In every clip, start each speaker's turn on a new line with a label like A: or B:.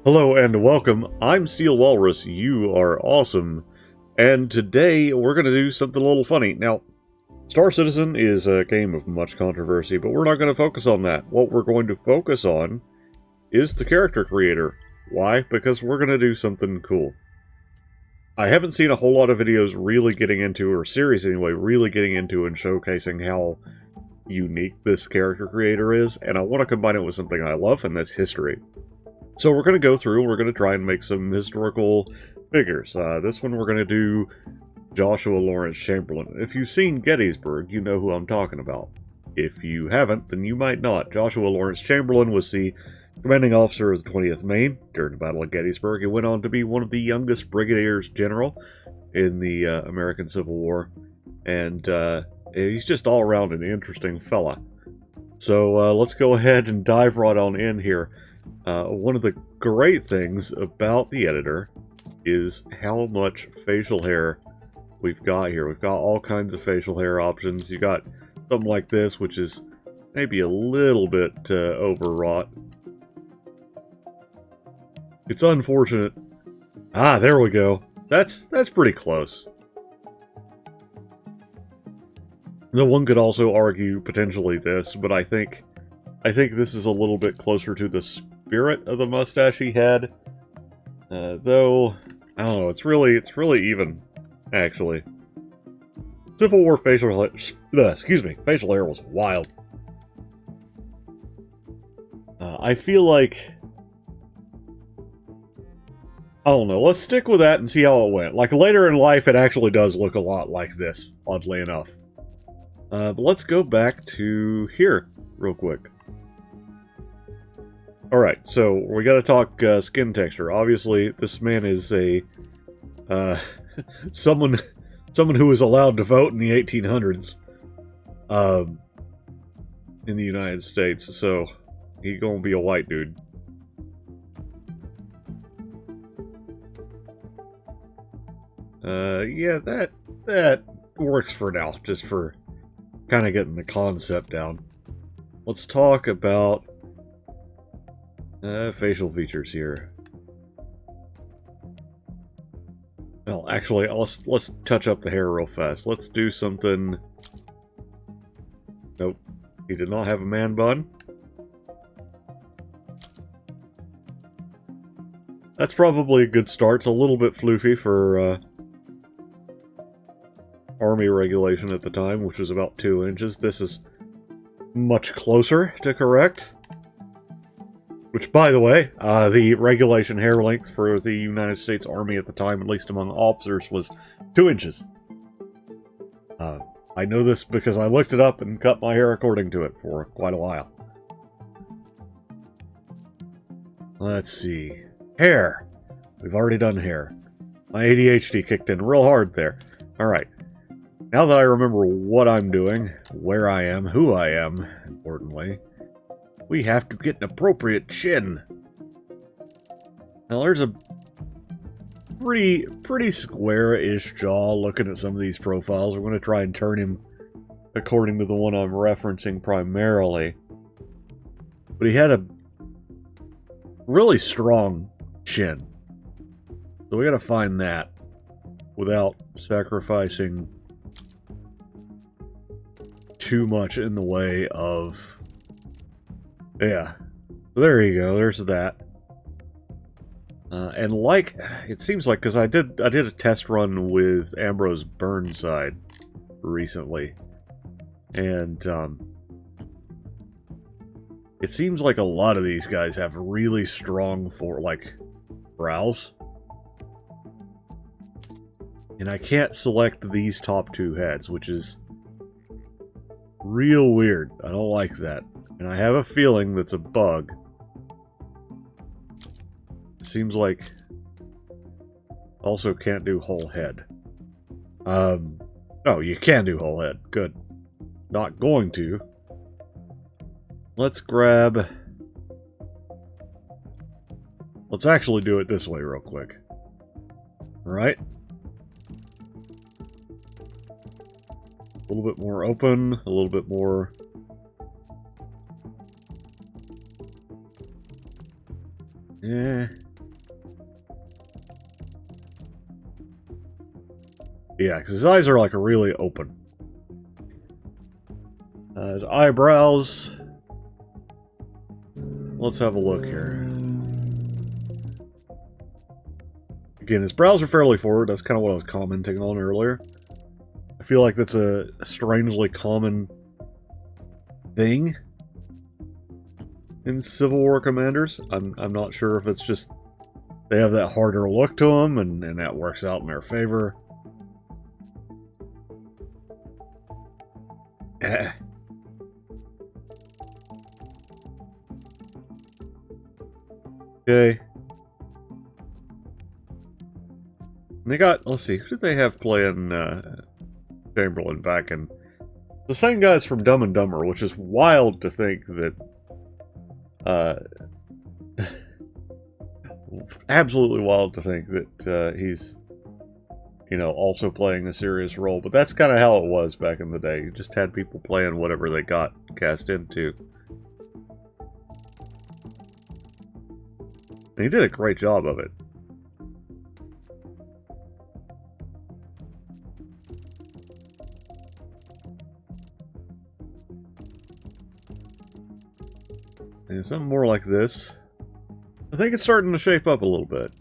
A: Hello and welcome. I'm Steel Walrus. You are awesome. And today we're going to do something a little funny. Now, Star Citizen is a game of much controversy, but we're not going to focus on that. What we're going to focus on is the character creator. Why? Because we're going to do something cool. I haven't seen a whole lot of videos really getting into, or series anyway, really getting into and showcasing how unique this character creator is, and I want to combine it with something I love, and that's history. So we're going to go through, we're going to try and make some historical figures. This one we're going to do Joshua Lawrence Chamberlain. If you've seen Gettysburg, you know who I'm talking about. If you haven't, then you might not. Joshua Lawrence Chamberlain was the commanding officer of the 20th Maine during the Battle of Gettysburg. He went on to be one of the youngest brigadiers general in the American Civil War. And he's just all around an interesting fella. So let's go ahead and dive right on in here. One of the great things about the editor is how much facial hair we've got here. We've got all kinds of facial hair options. You got something like this, which is maybe a little bit overwrought. It's unfortunate. Ah, there we go. That's pretty close. No one could also argue potentially this, but I think this is a little bit closer to the spirit of the mustache he had. Though I don't know, it's really even, actually. Civil War facial hair, facial hair was wild. I feel like, I don't know, let's stick with that and see how it went. Like, later in life, it actually does look a lot like this, oddly enough. But let's go back to here real quick. Alright, so we gotta talk skin texture. Obviously, this man is a someone who was allowed to vote in the 1800s in the United States, so he gonna be a white dude. Yeah, that works for now, just for kind of getting the concept down. Let's talk about facial features here. Well, actually, let's touch up the hair real fast. Let's do something. Nope, he did not have a man bun. That's probably a good start. It's a little bit floofy for Army regulation at the time, which was about 2 inches. This is much closer to correct. Which, by the way, the regulation hair length for the United States Army at the time, at least among officers, was 2 inches. I know this because I looked it up and cut my hair according to it for quite a while. Let's see. Hair. We've already done hair. My ADHD kicked in real hard there. Alright. Now that I remember what I'm doing, where I am, who I am, importantly, we have to get an appropriate chin. Now there's a pretty square-ish jaw looking at some of these profiles. We're going to try and turn him according to the one I'm referencing primarily. But he had a really strong chin. So we got to find that without sacrificing too much in the way of... Yeah, there you go. There's that. And like it seems like, because I did a test run with Ambrose Burnside recently, and it seems like a lot of these guys have really strong brows, and I can't select these top 2 heads, which is real weird. I don't like that. And I have a feeling that's a bug. Seems like also can't do whole head. Oh, you can do whole head. Good. Not going to. Let's actually do it this way real quick. Alright. A little bit more open, a little bit more... Yeah, because his eyes are like really open. His eyebrows. Let's have a look here. Again, his brows are fairly forward. That's kind of what I was commenting on earlier. I feel like that's a strangely common thing in Civil War commanders. I'm not sure if it's just they have that harder look to them, and that works out in their favor. Okay. And they got, let's see, who did they have playing Chamberlain back in? The same guys from Dumb and Dumber, which is wild to think that absolutely wild to think that he's, you know, also playing a serious role. But that's kind of how it was back in the day. You just had people playing whatever they got cast into. And he did a great job of it. And something more like this. I think it's starting to shape up a little bit.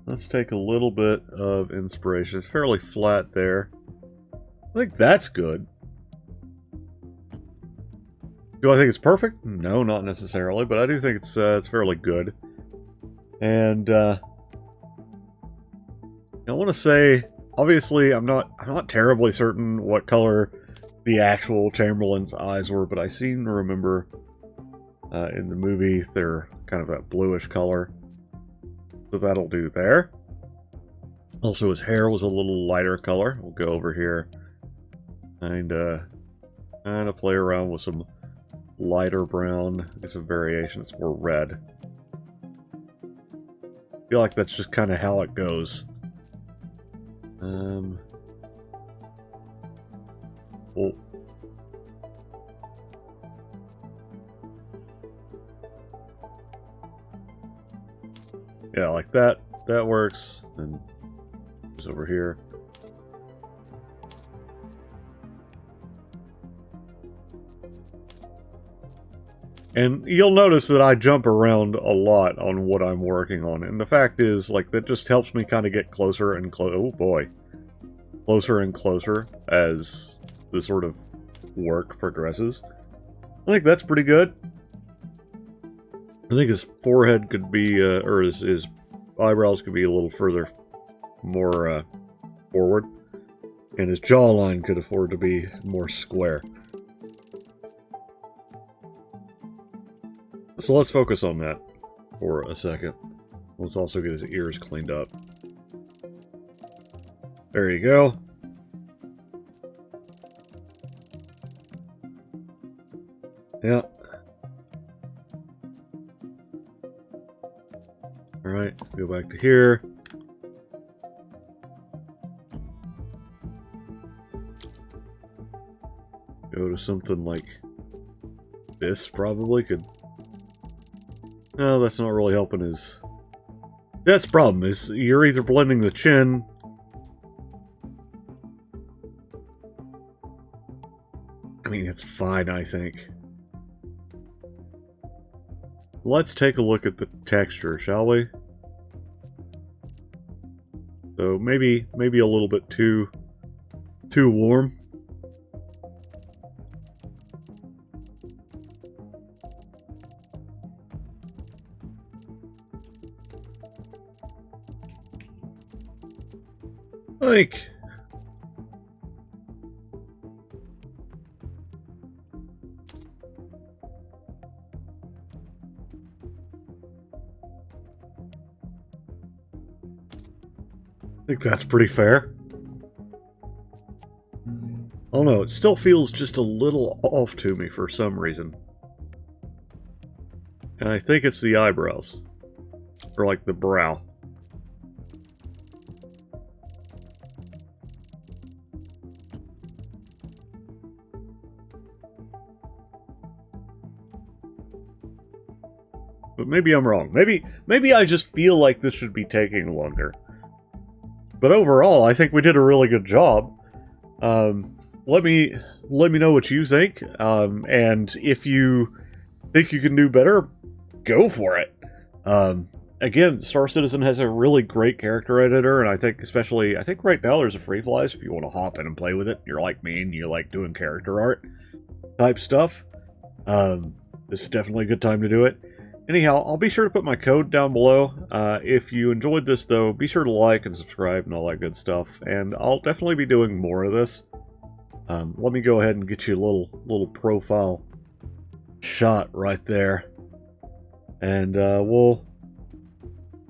A: Let's take a little bit of inspiration. It's fairly flat there. I think that's good. Do I think it's perfect? No, not necessarily, but I do think it's fairly good. And I want to say, obviously, I'm not terribly certain what color the actual Chamberlain's eyes were, but I seem to remember in the movie they're kind of that bluish color. So that'll do there. Also, his hair was a little lighter color. We'll go over here and kind of play around with some lighter brown. Get some variation. It's more red. I feel like that's just kind of how it goes. Oh. Yeah, like that. That works. And it's over here. And you'll notice that I jump around a lot on what I'm working on. And the fact is, like, that just helps me kind of get closer and closer. Oh, boy. Closer and closer as the sort of work progresses. I think that's pretty good. I think his forehead could be, or his eyebrows could be a little further, more forward. And his jawline could afford to be more square. So let's focus on that for a second. Let's also get his ears cleaned up. There you go. Yeah. Alright, go back to here. Go to something like this, probably could... No, that's not really helping his... That's the problem, is you're either blending the chin... I mean, it's fine, I think. Let's take a look at the texture, shall we? So maybe a little bit too warm. Like, I think that's pretty fair. Oh no, it still feels just a little off to me for some reason. And I think it's the eyebrows. Or like the brow. but maybe I'm wrong. Maybe I just feel like this should be taking longer. But overall, I think we did a really good job. Let me know what you think, and if you think you can do better, go for it. Again, Star Citizen has a really great character editor, and I think right now there's a free flies if you want to hop in and play with it. You're like me and you like doing character art type stuff. This is definitely a good time to do it. Anyhow, I'll be sure to put my code down below. If you enjoyed this, though, be sure to like and subscribe and all that good stuff. And I'll definitely be doing more of this. Let me go ahead and get you a little profile shot right there. And we'll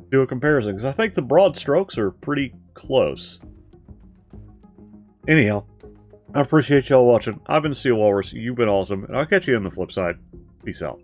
A: do a comparison, because I think the broad strokes are pretty close. Anyhow, I appreciate y'all watching. I've been Steel Walrus. You've been awesome. And I'll catch you on the flip side. Peace out.